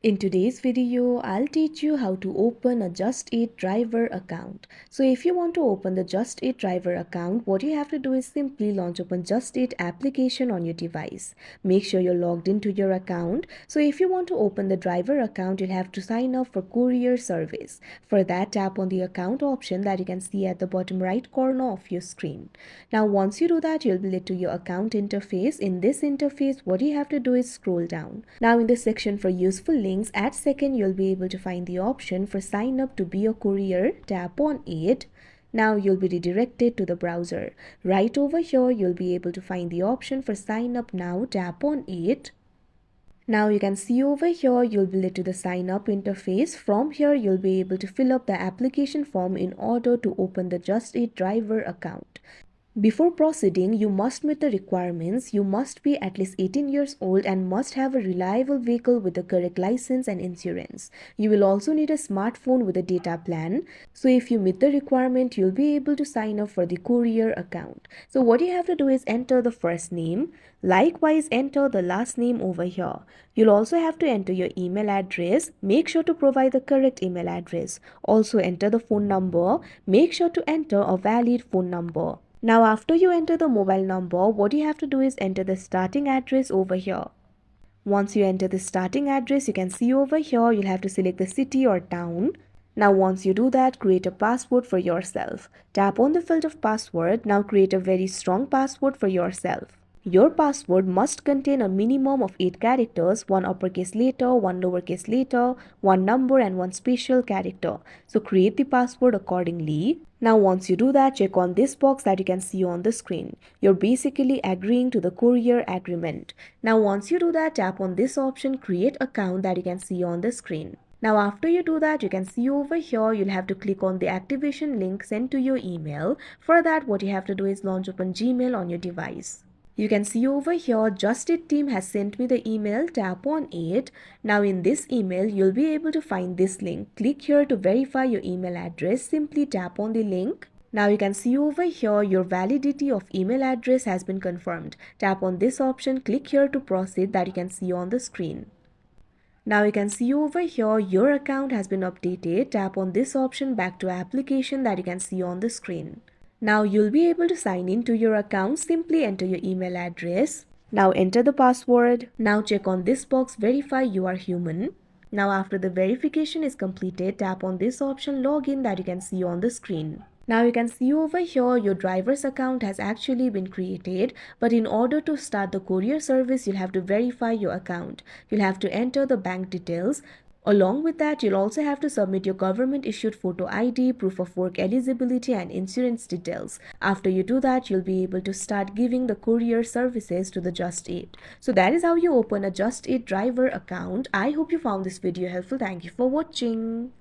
In today's video, I'll teach you how to open a Just Eat driver account. So if you want to open the Just Eat driver account, what you have to do is simply launch open Just Eat application on your device. Make sure you're logged into your account. So if you want to open the driver account, you'll have to sign up for Courier service. For that, tap on the account option that you can see at the bottom right corner of your screen. Now, once you do that, you'll be led to your account interface. In this interface, what you have to do is scroll down. Now, in the section for useful links, at second you'll be able to find the option for sign up to be a courier. Tap on it. Now you'll be redirected to the browser. Right over here you'll be able to find the option for sign up now. Tap on it. Now you can see over here you'll be led to the sign up interface. From here you'll be able to fill up the application form in order to open the Just Eat driver account. Before proceeding, you must meet the requirements. You must be at least 18 years old and must have a reliable vehicle with the correct license and insurance. You will also need a smartphone with a data plan. So if you meet the requirement, you'll be able to sign up for the Courier account. So what you have to do is enter the first name. Likewise, enter the last name over here. You'll also have to enter your email address. Make sure to provide the correct email address. Also enter the phone number. Make sure to enter a valid phone number. Now after you enter the mobile number, what you have to do is enter the starting address over here. Once you enter the starting address, you can see over here, you'll have to select the city or town. Now once you do that, create a password for yourself. Tap on the field of password. Now create a very strong password for yourself. Your password must contain a minimum of 8 characters, one uppercase letter, one lowercase letter, one number and one special character. So create the password accordingly. Now once you do that, check on this box that you can see on the screen. You're basically agreeing to the Courier agreement. Now once you do that, tap on this option, create account, that you can see on the screen. Now after you do that, you can see over here, you'll have to click on the activation link sent to your email. For that, what you have to do is launch open Gmail on your device. You can see over here, Just Eat team has sent me the email. Tap on it. Now in this email, you'll be able to find this link. Click here to verify your email address. Simply tap on the link. Now you can see over here, your validity of email address has been confirmed. Tap on this option. Click here to proceed, that you can see on the screen. Now you can see over here, your account has been updated. Tap on this option, back to application, that you can see on the screen. Now you'll be able to sign in to your account. Simply enter your email address. Now enter the password. Now check on this box, verify you are human. Now after the verification is completed, tap on this option, login, that you can see on the screen. Now you can see over here, your driver's account has actually been created, but in order to start the courier service, you'll have to verify your account. You'll have to enter the bank details. Along with that, you'll also have to submit your government issued photo ID, proof of work eligibility and insurance details. After you do that, you'll be able to start giving the courier services to the Just Eat. So that is how you open a Just Eat driver account. I hope you found this video helpful. Thank you for watching.